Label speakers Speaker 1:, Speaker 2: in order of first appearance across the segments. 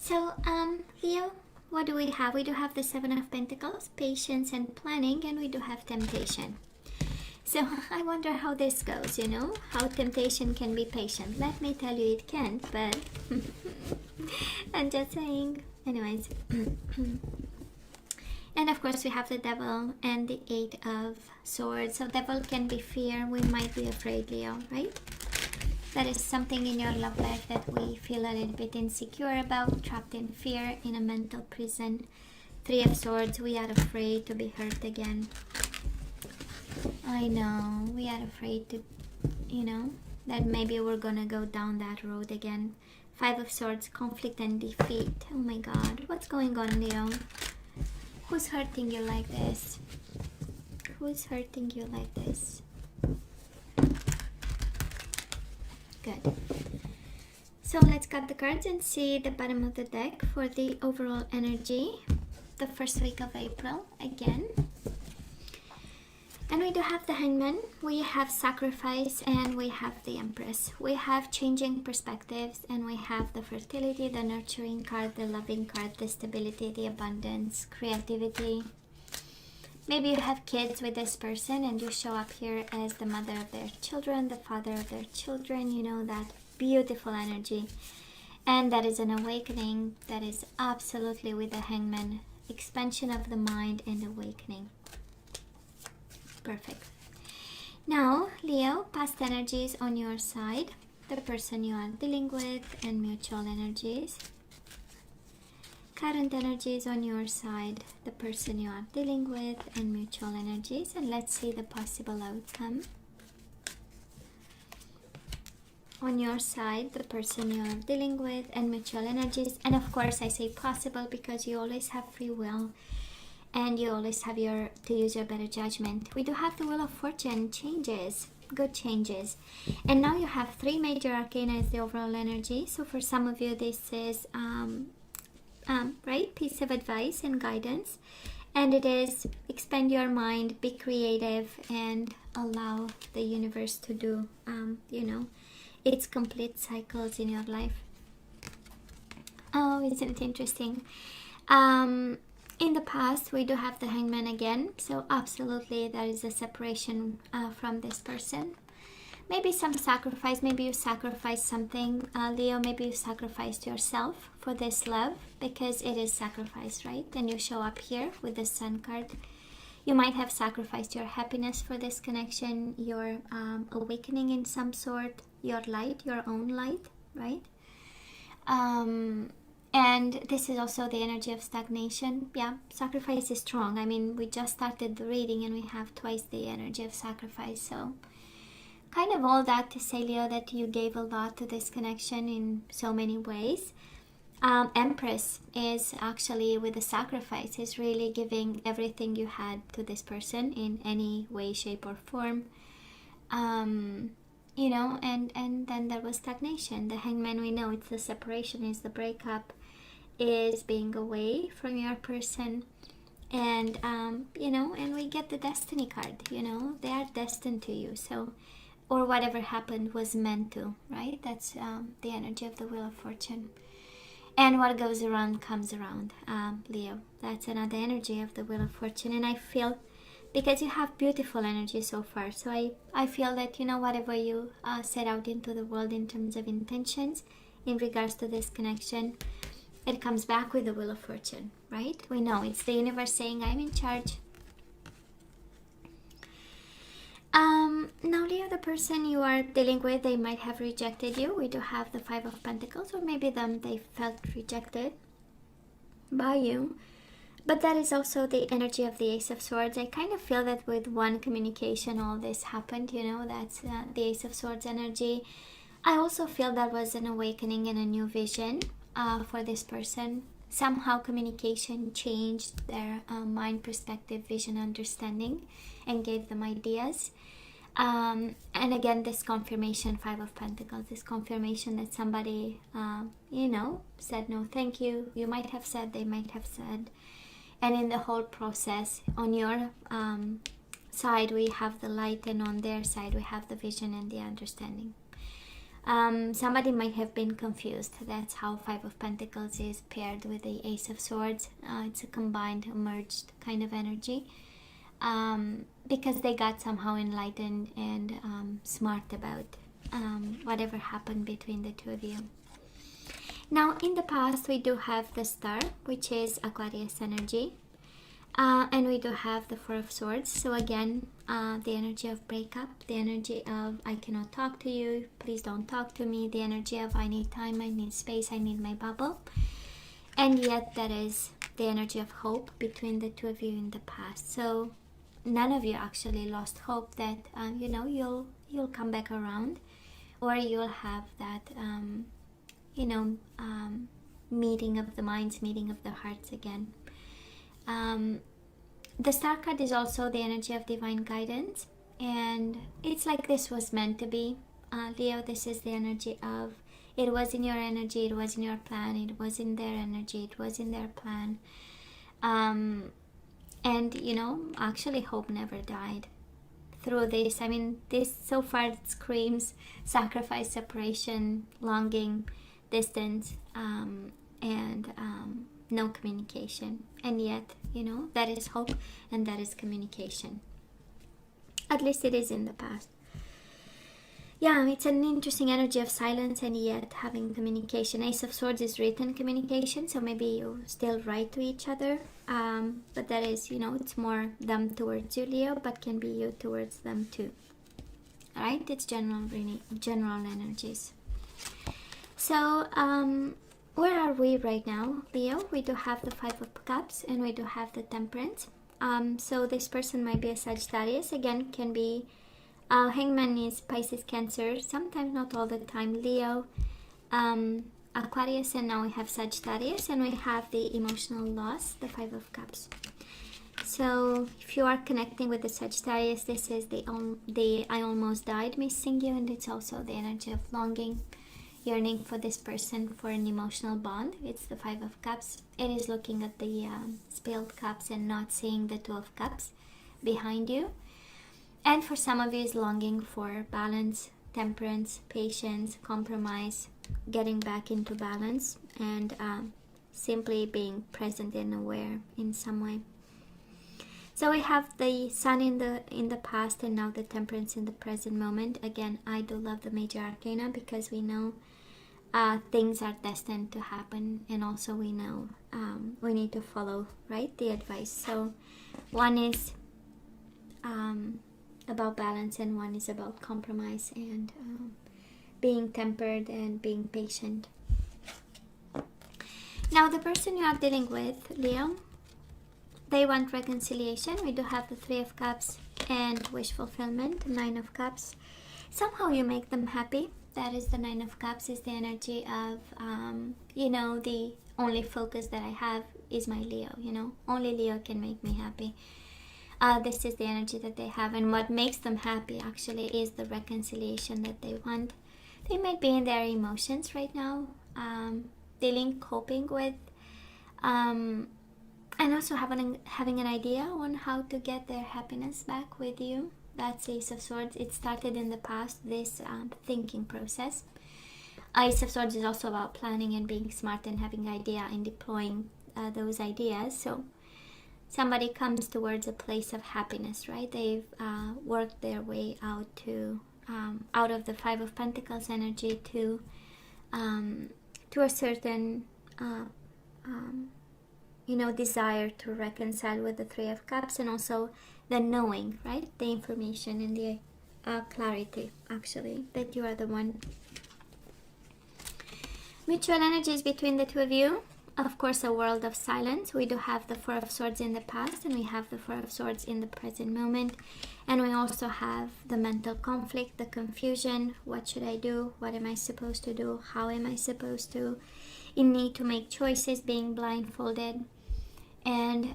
Speaker 1: So, Leo, what do we have? We do have the Seven of Pentacles, patience and planning, and we do have temptation. So I wonder how this goes, how temptation can be patient. Let me tell you, it can't, but I'm just saying. Anyways. And of course we have the Devil and the Eight of Swords. So Devil can be fear. We might be afraid, Leo, right? That is something in your love life that we feel a little bit insecure about, trapped in fear, in a mental prison. Three of Swords, we are afraid to be hurt again. I know, we are afraid to, that maybe we're gonna go down that road again. Five of Swords, conflict and defeat. Oh my God, what's going on, Leo? Who's hurting you like this? Who's hurting you like this? Good. So let's cut the cards and see the bottom of the deck for the overall energy. The first week of April again. And we do have the Hangman, we have sacrifice, and we have the Empress. We have changing perspectives, and we have the fertility, the nurturing card, the loving card, the stability, the abundance, creativity. Maybe you have kids with this person and you show up here as the mother of their children, the father of their children, that beautiful energy. And that is an awakening that is absolutely with the Hangman. Expansion of the mind and awakening. Perfect. Now, Leo, past energies on your side, the person you are dealing with, and mutual energies. Current energies on your side, the person you are dealing with, and mutual energies. And let's see the possible outcome. On your side, the person you are dealing with, and mutual energies. And of course, I say possible because you always have free will. And you always have to use your better judgment. We do have the Wheel of Fortune, changes, good changes. And now you have three major arcana as the overall energy. So for some of you, this is, right, piece of advice and guidance. And it is expand your mind, be creative, and allow the universe to do, its complete cycles in your life. Oh, isn't it interesting? In the past, we do have the Hangman again. So absolutely, there is a separation from this person. Maybe some sacrifice. Maybe you sacrificed something, Leo. Maybe you sacrificed yourself for this love because it is sacrifice, right? And you show up here with the Sun card. You might have sacrificed your happiness for this connection, your awakening in some sort, your light, your own light, right? And this is also the energy of stagnation. Yeah, sacrifice is strong. I mean, we just started the reading and we have twice the energy of sacrifice. So kind of all that to say, Leo, that you gave a lot to this connection in so many ways. Empress is actually with the sacrifice, is really giving everything you had to this person in any way, shape or form. And then there was stagnation. The Hangman, we know it's the separation, is the breakup, is being away from your person. And and we get the destiny card. They are destined to you. So, or whatever happened was meant to, right? That's the energy of the Wheel of Fortune. And what goes around comes around, Leo. That's another energy of the Wheel of Fortune. And I feel, because you have beautiful energy so far, so I feel that whatever you set out into the world in terms of intentions in regards to this connection, it comes back with the Wheel of Fortune, right? We know it's the universe saying, I'm in charge. Now, Leo, the person you are dealing with, they might have rejected you. We do have the Five of Pentacles, or maybe they felt rejected by you. But that is also the energy of the Ace of Swords. I kind of feel that with one communication, all this happened, that's the Ace of Swords energy. I also feel that was an awakening and a new vision for this person. Somehow communication changed their mind, perspective, vision, understanding, and gave them ideas. And again, this confirmation, Five of Pentacles, this confirmation that somebody, said no thank you. You might have said, they might have said. And in the whole process, on your side, we have the light, and on their side, we have the vision and the understanding. Somebody might have been confused. That's how Five of Pentacles is paired with the Ace of Swords. It's a combined, merged kind of energy. Because they got somehow enlightened and smart about whatever happened between the two of you. Now, in the past, we do have the Star, which is Aquarius energy. And we do have the Four of Swords. So again, the energy of breakup, the energy of I cannot talk to you, please don't talk to me, the energy of I need time, I need space, I need my bubble. And yet that is the energy of hope between the two of you in the past. So none of you actually lost hope that you'll come back around, or you'll have that meeting of the minds, meeting of the hearts again. The Star card is also the energy of divine guidance, and it's like this was meant to be. Leo, this is the energy of it was in your energy, it was in your plan, it was in their energy, it was in their plan. And actually hope never died through this. I mean, this so far it screams sacrifice, separation, longing, distance, and no communication. And yet, that is hope and that is communication. At least it is in the past. Yeah, it's an interesting energy of silence and yet having communication. Ace of Swords is written communication, so maybe you still write to each other. But that is, it's more them towards you, Leo, but can be you towards them too. Alright, it's general energies. So, where are we right now, Leo? We do have the Five of Cups and we do have the Temperance. So this person might be a Sagittarius. Again, can be Hangman is Pisces, Cancer. Sometimes, not all the time. Leo, Aquarius, and now we have Sagittarius, and we have the emotional loss, the Five of Cups. So if you are connecting with the Sagittarius, this is the I almost died missing you, and it's also the energy of longing, yearning for this person, for an emotional bond. It's the Five of Cups. It is looking at the spilled cups and not seeing the Two of Cups behind you. And for some of you is longing for balance, temperance, patience, compromise, getting back into balance, and simply being present and aware in some way. So we have the Sun in the past and now the Temperance in the present moment. Again, I do love the Major Arcana because we know things are destined to happen, and also we know we need to follow, right, the advice. So one is about balance and one is about compromise and being tempered and being patient. Now the person you are dealing with, Leo, they want reconciliation. We do have the Three of Cups and wish fulfillment, Nine of Cups. Somehow you make them happy. That is the Nine of Cups, is the energy of, the only focus that I have is my Leo, Only Leo can make me happy. This is the energy that they have, and what makes them happy actually is the reconciliation that they want. They might be in their emotions right now, coping with, and also having an idea on how to get their happiness back with you. That's Ace of Swords. It started in the past, this thinking process. Ace of Swords is also about planning and being smart and having idea and deploying those ideas. So somebody comes towards a place of happiness, right? They've worked their way out to out of the Five of Pentacles energy to a certain desire to reconcile with the Three of Cups, and also the knowing, right? The information and the clarity, actually, that you are the one. Mutual energies between the two of you. Of course, a world of silence. We do have the Four of Swords in the past and we have the Four of Swords in the present moment. And we also have the mental conflict, the confusion. What should I do? What am I supposed to do? How am I supposed to? In need to make choices, being blindfolded and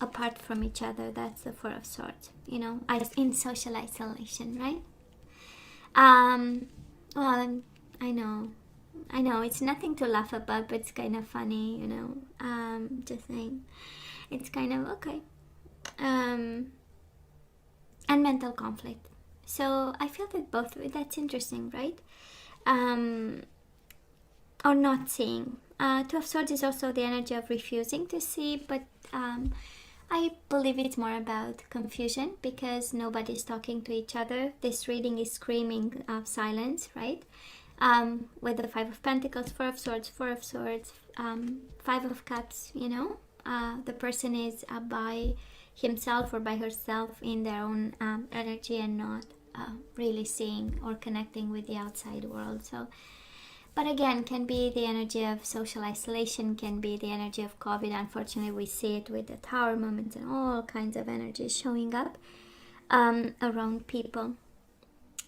Speaker 1: apart from each other. That's the Four of Swords, in social isolation, right? Well, I know it's nothing to laugh about, but it's kind of funny, just saying. It's kind of okay. And mental conflict. So I feel that that's interesting, right? or not seeing. Two of Swords is also the energy of refusing to see, but I believe it's more about confusion because nobody's talking to each other. This reading is screaming of silence, right? With the Five of Pentacles, Four of Swords, Five of Cups, the person is by himself or by herself in their own energy and not really seeing or connecting with the outside world. So, but again, can be the energy of social isolation, can be the energy of COVID. Unfortunately, we see it with the Tower moments and all kinds of energies showing up around people.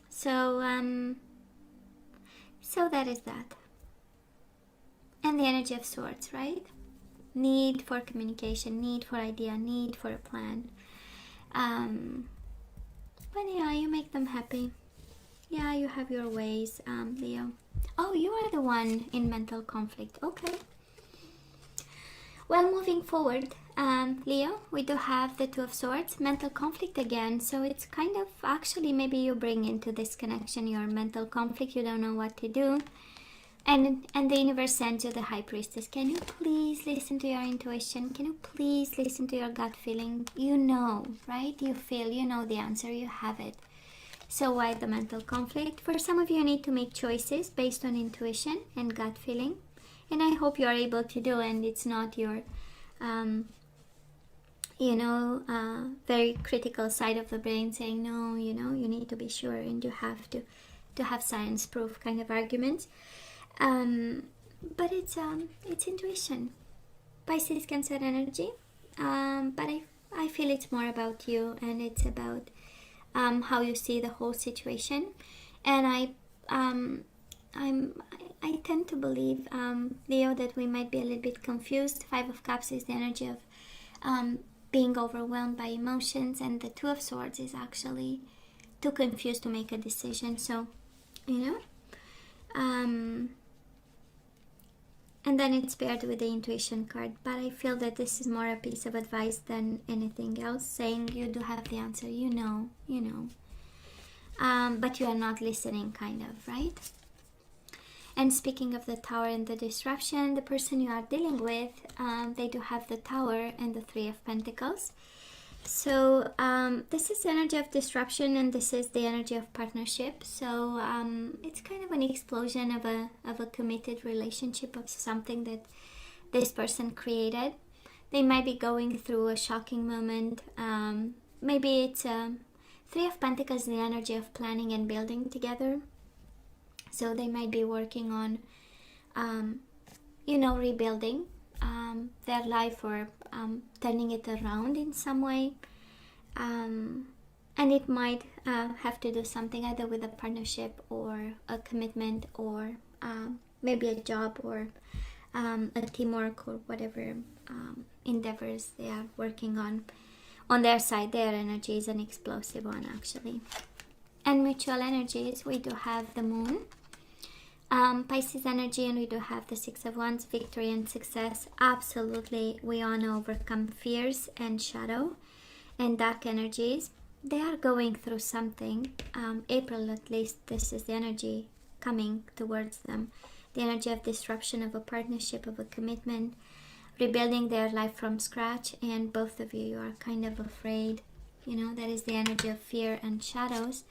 Speaker 1: So, so that is that. And the energy of Swords, right? Need for communication, need for idea, need for a plan. But yeah, you make them happy. Yeah, you have your ways, Leo. Oh, you are the one in mental conflict. Okay. Well, moving forward, Leo, we do have the Two of Swords, mental conflict again. So it's kind of, actually, maybe you bring into this connection your mental conflict. You don't know what to do. And the universe sends you the High Priestess. Can you please listen to your intuition? Can you please listen to your gut feeling? You know, right? You feel, you know the answer, you have it. So why the mental conflict? For some of you, you need to make choices based on intuition and gut feeling. And I hope you are able to do, and it's not your, very critical side of the brain saying, no, you need to be sure and you have to have science proof kind of arguments. But it's intuition. Pisces, Cancer energy. But I feel it's more about you, and it's about how you see the whole situation. And I tend to believe, Leo, that we might be a little bit confused. Five of Cups is the energy of being overwhelmed by emotions, and the Two of Swords is actually too confused to make a decision. So, and then it's paired with the intuition card. But I feel that this is more a piece of advice than anything else, saying you do have the answer, you know. But you are not listening, kind of, right? And speaking of the Tower and the disruption, the person you are dealing with, they do have the Tower and the Three of Pentacles. So this is the energy of disruption, and this is the energy of partnership. So it's kind of an explosion of a committed relationship, of something that this person created. They might be going through a shocking moment. Maybe it's Three of Pentacles, the energy of planning and building together. So they might be working on, rebuilding their life, or turning it around in some way. And it might have to do something either with a partnership or a commitment, or maybe a job, or a teamwork, or whatever endeavors they are working on. On their side, their energy is an explosive one, actually. And mutual energies, we do have the Moon, Pisces energy, and we do have the Six of Wands, victory and success. Absolutely, we want to overcome fears and shadow and dark energies. They are going through something. April, at least, this is the energy coming towards them. The energy of disruption, of a partnership, of a commitment, rebuilding their life from scratch. And both of you are kind of afraid. That is the energy of fear and shadows.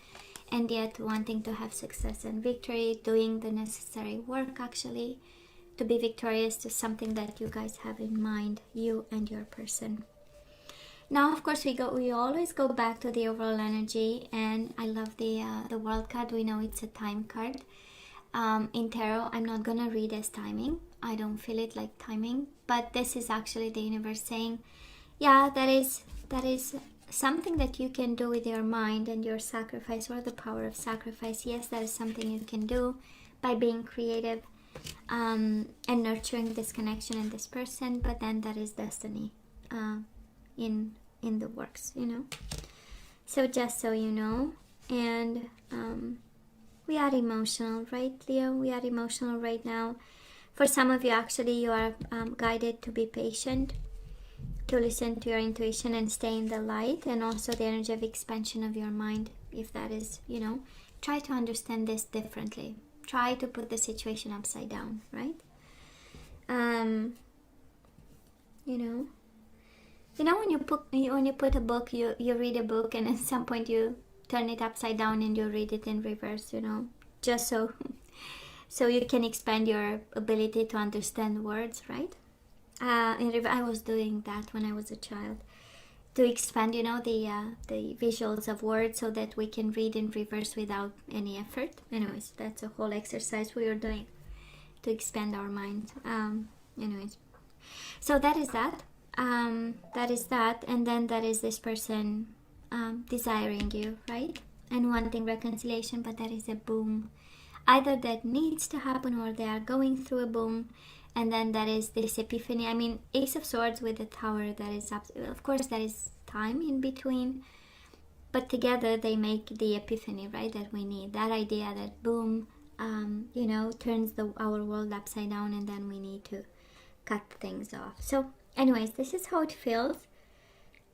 Speaker 1: And yet wanting to have success and victory, doing the necessary work, actually, to be victorious to something that you guys have in mind, you and your person. Now, of course, we always go back to the overall energy, and I love the World card. We know it's a time card. In tarot, I'm not gonna read as timing. I don't feel it like timing, but this is actually the universe saying, yeah, that is something that you can do with your mind and your sacrifice, or the power of sacrifice. Yes, that is something you can do by being creative and nurturing this connection and this person. But then that is destiny in the works, So just so you know. And we are emotional, right, Leo? We are emotional right now. For some of you, actually, you are guided to be patient, to listen to your intuition and stay in the light, and also the energy of expansion of your mind. If that is, try to understand this differently. try to put the situation upside down, right? You know, when you put a book, you read a book, and at some point you turn it upside down and you read it in reverse, just so you can expand your ability to understand words, right? I was doing that when I was a child, to expand, the visuals of words, so that we can read in reverse without any effort. Anyways, that's a whole exercise we are doing to expand our mind. Anyways, so that is that. That is that, and then that is this person desiring you, right? And wanting reconciliation, but that is a boom. Either that needs to happen, or they are going through a boom. And then that is this epiphany. I mean, Ace of Swords with the Tower, that is, of course, there is time in between. But together they make the epiphany, right, that we need. That idea that boom, turns our world upside down, and then we need to cut things off. So anyways, this is how it feels.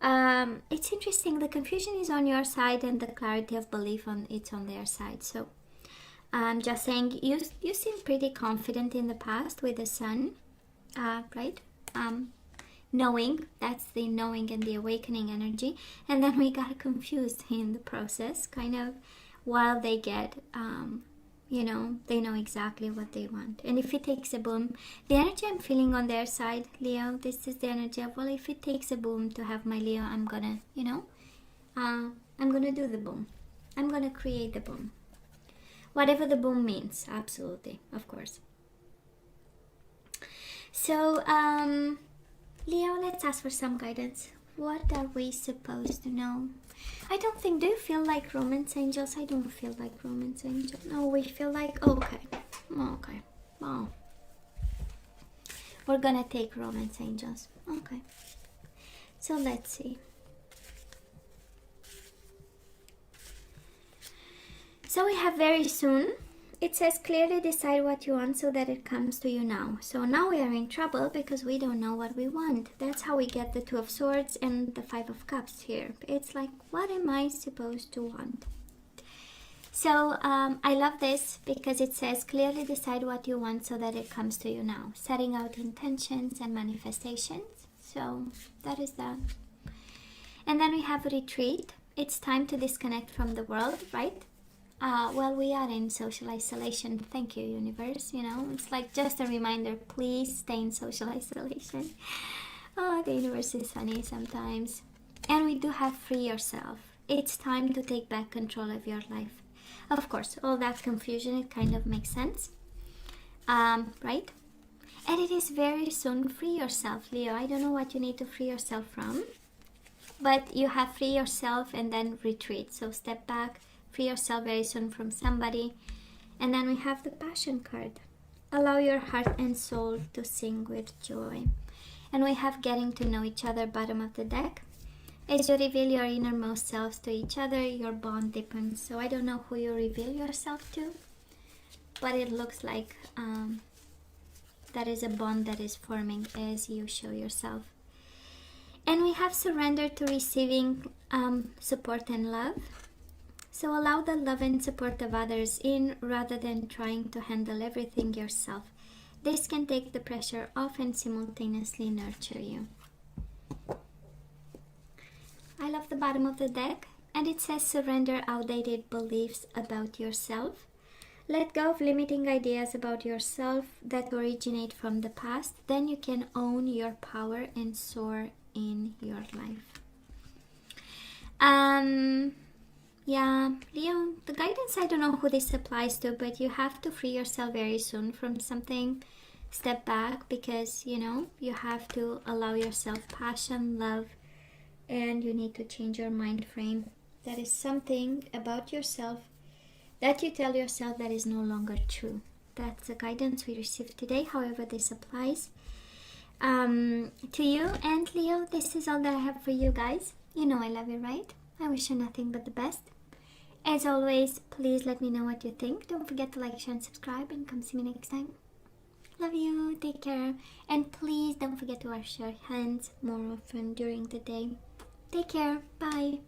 Speaker 1: It's interesting. The confusion is on your side, and the clarity of belief it's on their side. So I'm just saying, you seem pretty confident in the past with the Sun, right? Knowing, that's the knowing and the awakening energy. And then we got confused in the process, kind of, while they get, they know exactly what they want. And if it takes a boom, the energy I'm feeling on their side, Leo, this is the energy of, well, if it takes a boom to have my Leo, I'm gonna, I'm gonna do the boom. I'm gonna create the boom. Whatever the boom means, absolutely, of course. So, Leo, let's ask for some guidance. What are we supposed to know? I don't think, do you feel like romance angels? I don't feel like romance angels. No, we feel like, okay. Oh. We're gonna take romance angels. Okay. So let's see. So we have very soon. It says clearly decide what you want so that it comes to you now. So now we are in trouble because we don't know what we want. That's how we get the Two of Swords and the Five of Cups here. It's like, what am I supposed to want? So I love this because it says clearly decide what you want so that it comes to you now. Setting out intentions and manifestations. So that is that. And then we have retreat. It's time to disconnect from the world, right? Well, we are in social isolation. Thank you, universe. It's like just a reminder, please stay in social isolation. Oh, the universe is funny sometimes. And we do have free yourself. It's time to take back control of your life. Of course, all that confusion, it kind of makes sense. Right? And it is very soon. Free yourself, Leo. I don't know what you need to free yourself from. But you have free yourself and then retreat. So step back. Free yourself very soon from somebody. And then we have the Passion card. Allow your heart and soul to sing with joy. And we have getting to know each other, bottom of the deck. As you reveal your innermost selves to each other, your bond deepens. So I don't know who you reveal yourself to, but it looks like that is a bond that is forming as you show yourself. And we have surrender to receiving support and love. So allow the love and support of others in rather than trying to handle everything yourself. This can take the pressure off and simultaneously nurture you. I love the bottom of the deck, and it says surrender outdated beliefs about yourself. Let go of limiting ideas about yourself that originate from the past. Then you can own your power and soar in your life. Yeah, Leo, the guidance, I don't know who this applies to, but you have to free yourself very soon from something. Step back because, you have to allow yourself passion, love, and you need to change your mind frame. That is something about yourself that you tell yourself that is no longer true. That's the guidance we received today, however this applies to you. And Leo, this is all that I have for you guys. I love you, right? I wish you nothing but the best. As always, please let me know what you think. Don't forget to like, share, and subscribe, and come see me next time. Love you. Take care. And please don't forget to wash your hands more often during the day. Take care. Bye.